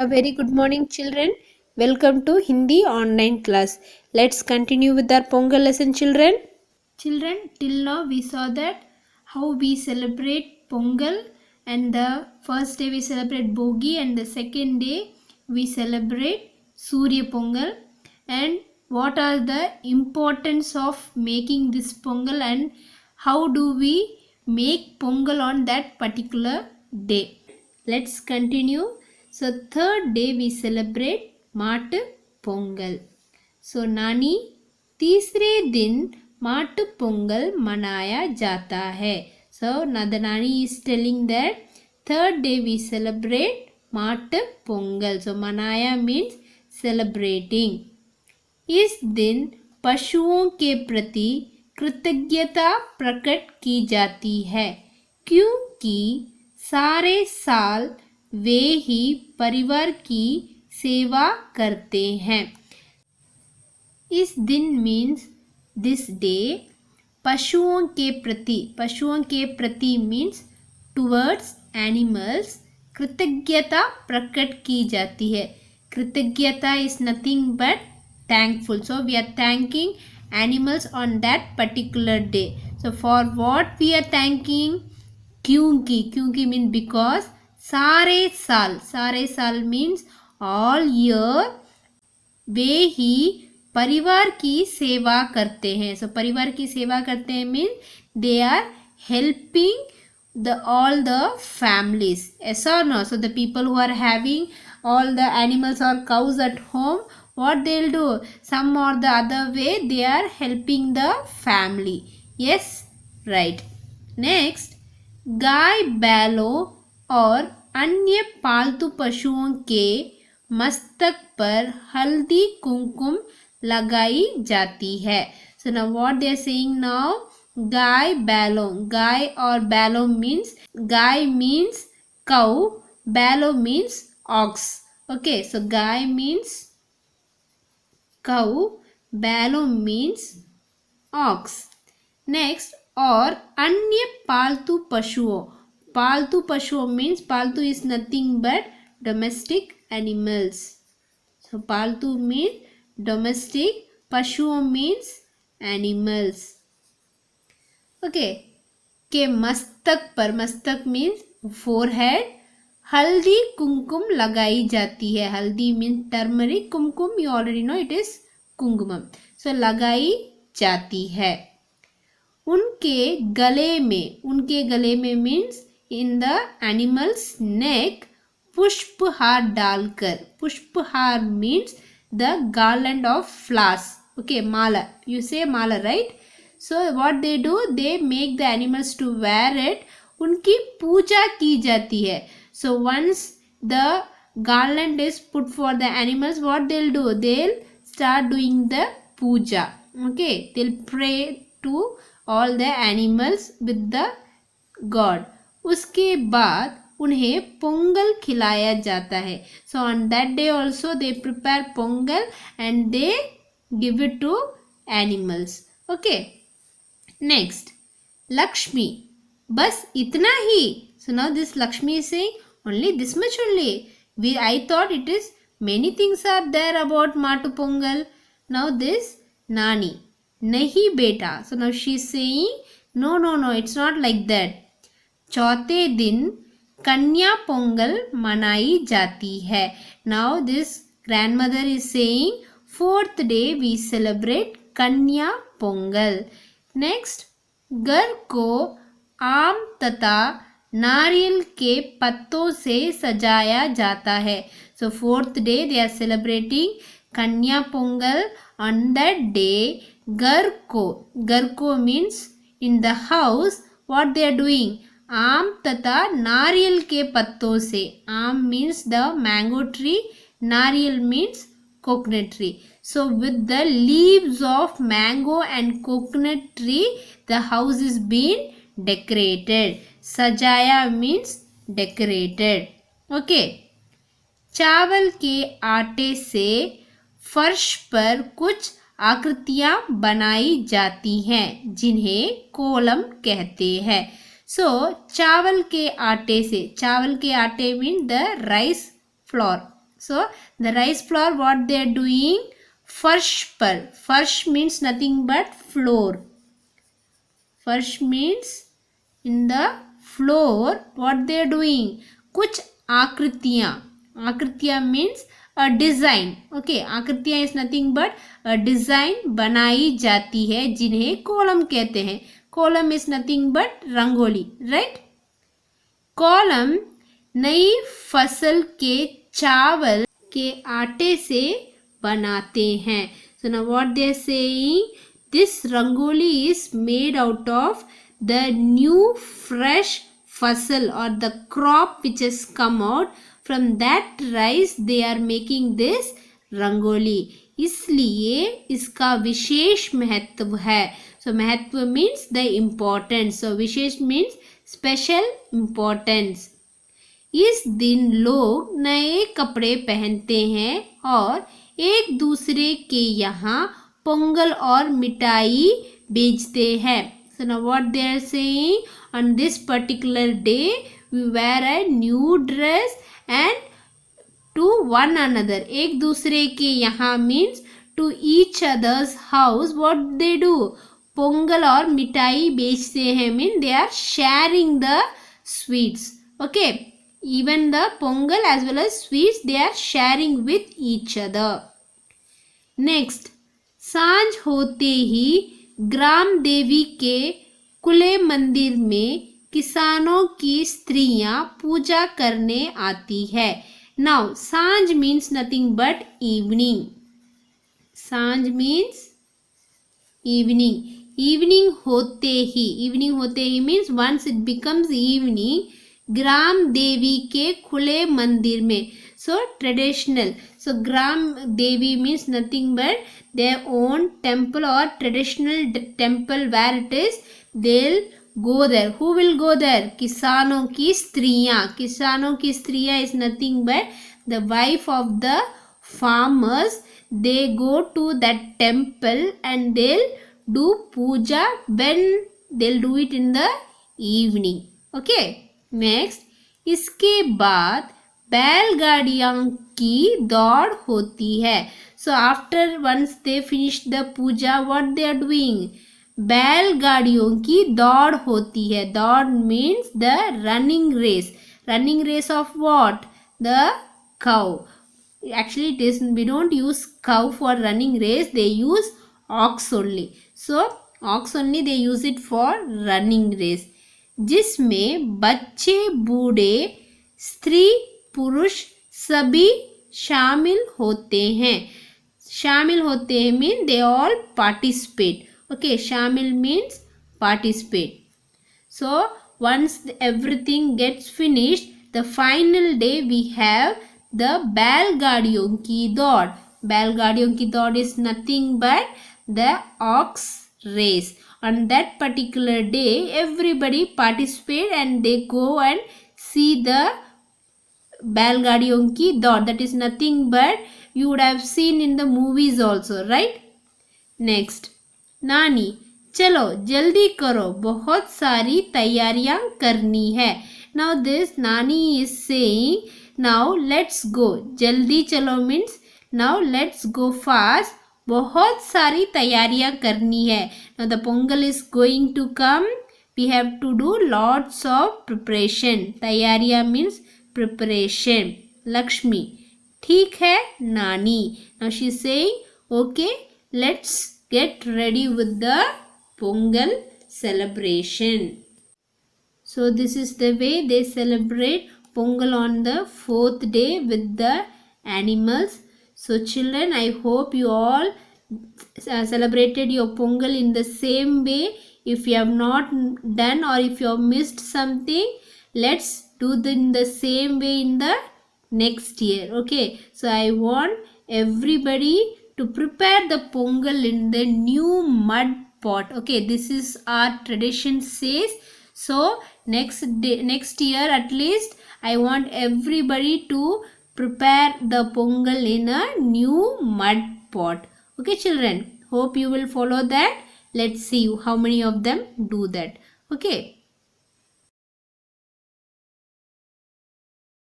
A very good morning, children. Welcome to Hindi online class. Let's continue with our Pongal lesson, children. Children, till now we saw that how we celebrate Pongal, and the first day we celebrate Bogi, and the second day we celebrate Surya Pongal, and what are the importance of making this Pongal, and how do we make Pongal on that particular day. Let's continue. So third day we celebrate Maatu Pongal. So नानी तीसरे दिन माटु पोंगल मनाया जाता है. So now the Nani is telling that third day we celebrate Maatu Pongal. So मनाया means celebrating. इस दिन पशुओं के प्रति कृतज्ञता प्रकट की जाती है, क्योंकि सारे साल वे ही परिवार की सेवा करते हैं. इस दिन मीन्स दिस डे. पशुओं के प्रति मीन्स टुवर्ड्स एनिमल्स. कृतज्ञता प्रकट की जाती है. कृतज्ञता is nothing but thankful. So we are thanking animals on that particular day. So for what we are thanking? क्योंकि means because. सारे साल means all year. वे ही परिवार की सेवा करते हैं. So परिवार की सेवा करते हैं means they are helping all the families. Yes or no? So the people who are having all the animals or cows at home, what they'll do? Some or the other way they are helping the family. Yes, right. Next, गाय बैलों और अन्य पालतू पशुओं के मस्तक पर हल्दी कुमकुम लगाई जाती है. So now what they are saying now? गाय बैलों. गाय और बैलों means गाय means cow, बैलों means ox. Okay, so गाय means cow, बैलों means ox. Next, और अन्य पालतू पशुओं means पालतू is nothing but domestic animals. So पालतू means domestic, पशुओं means animals. Okay, के मस्तक means forehead. हल्दी कुमकुम लगाई जाती है. हल्दी means turmeric, Kumkum you already know it is कुंकुमम. So लगाई जाती है. उनके गले में means in the animal's neck पुष्पहार डालकर. पुष्पहार means the garland of flowers. Okay, mala. You say mala, right? So what they do? They make the animals to wear it. उनकी पूजा की जाती है. So once the garland is put for the animals, what they'll do? They'll start doing the puja. Okay, they'll pray to all the animals with the god. उसके बाद उन्हें पोंगल खिलाया जाता है. So on that day also they prepare Pongal and they give it to animals. Okay. Next, Lakshmi. बस इतना ही. So now this Lakshmi is saying only this much only. I thought it is many things are there about Maatu Pongal. Now this Nani. नहीं बेटा. So now she is saying no, it's not like that. चौथे दिन कन्या पोंगल मनाई जाती है. Now this grandmother is saying fourth day we celebrate कन्या Pongal. Next, घर को आम तथा नारियल के पत्तों से सजाया जाता है. So fourth day they are celebrating कन्या पोंगल. On that day घर को means in the house. What they are doing? आम तथा नारियल के पत्तों से. आम means the mango tree, नारियल means coconut tree. So with the leaves of mango and coconut tree the house is being decorated. सजाया means decorated. Okay. चावल के आटे से फर्श पर कुछ आकृतियां बनाई जाती हैं जिन्हें कोलम कहते हैं. So चावल के आटे से, चावल के आटे mean the rice flour. So the rice flour, what they are doing? Farsh par. Farsh means nothing but floor. Farsh means in the floor, what they are doing? Kuch akritiyan. Akritiyan means a design. Okay, आकृतियाँ is nothing but a design बनाई जाती है जिन्हें column कहते हैं. Column is nothing but rangoli, right? Column नई फसल के चावल के आटे से बनाते हैं. So now what they are saying, this rangoli is made out of the new fresh fasal or the crop which has come out. From that rice they are making this rangoli. इसलिए इसका विशेष महत्व है. So महत्व means the importance. So wishes means special importance. इस दिन लोग नए कपड़े पहनते हैं और एक दूसरे के यहाँ पोंगल और मिठाई बेचते हैं. So now what they are saying, on this particular day we wear a new dress and to one another. एक दूसरे के यहाँ means to each other's house. What they do? Pongal और मिठाई बेचते हैं, mean they are sharing the sweets. Okay. Even the pongal as well as sweets they are sharing with each other. Next, सांझ होते ही ग्राम देवी के खुले मंदिर में किसानों की स्त्रियां पूजा करने आती है. Now, सांझ means nothing but evening. सांझ means evening. Evening होते ही means once it becomes evening, ग्राम देवी के खुले मंदिर में. So traditional. So gram Devi means nothing but their own temple or traditional temple where it is. They'll go there. Who will go there? किसानों की स्त्रियां. किसानों की स्त्रियां is nothing but the wife of the farmers. They go to that temple and they'll do puja when they'll do it in the evening. Okay. Next, इसके बाद बैलगाड़ियाँ की दौड़ होती है. So after once they finish the puja what they are doing? बैलगाड़ियों की दौड़ होती है. दौड़ means the running race. Running race of what? The cow. Actually it is, we don't use cow for running race, they use ox only. So ox only they use it for running race. जिसमें बच्चे बूढ़े स्त्री पुरुष सभी शामिल होते हैं. शामिल होते हैं mean they all participate. Okay, शामिल means participate. So once everything gets finished, the final day we have the बैलगाड़ियों की दौड़. बैलगाड़ियों की दौड़ is nothing but the ox race. On that particular day everybody participate and they go and see the बैलगाड़ियों की दौड़. That is nothing but you would have seen in the movies also, right? Next, नानी चलो जल्दी करो बहुत सारी तैयारियां करनी है. Now this नानी is saying now let's go. जल्दी चलो means now let's go fast. बहुत सारी तैयारियां करनी है. Now the pongal is going to come. We have to do lots of preparation. तैयारियां means preparation. Lakshmi, ठीक है नानी. Now she is saying, okay, let's get ready with the pongal celebration. So this is the way they celebrate pongal on the 4th day with the animals. So children, I hope you all celebrated your pongal in the same way. If you have not done or if you have missed something, let's do in the same way in the next year. Okay, so I want everybody to prepare the pongal in the new mud pot. Okay, this is our tradition says. So next year at least I want everybody to prepare the pongal in a new mud pot. Okay children, hope you will follow that. Let's see how many of them do that. Okay.